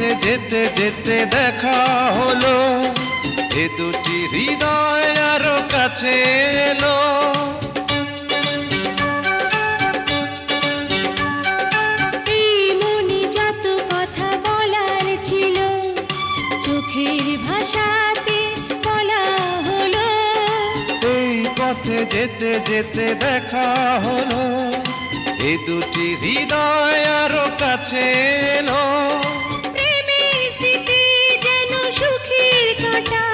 পথে যেতে যেতে দেখা হলো, এ দুটি হৃদয় আরো কাছে এলো। এই মনে যত কথা বলার ছিল, চোখের ভাষাতে বলা হলো। এই পথে যেতে যেতে দেখা হলো, এ দুটি হৃদয় আরো কাছে এলো। প্রেমের স্মৃতি যেন সুখের কাঁটা,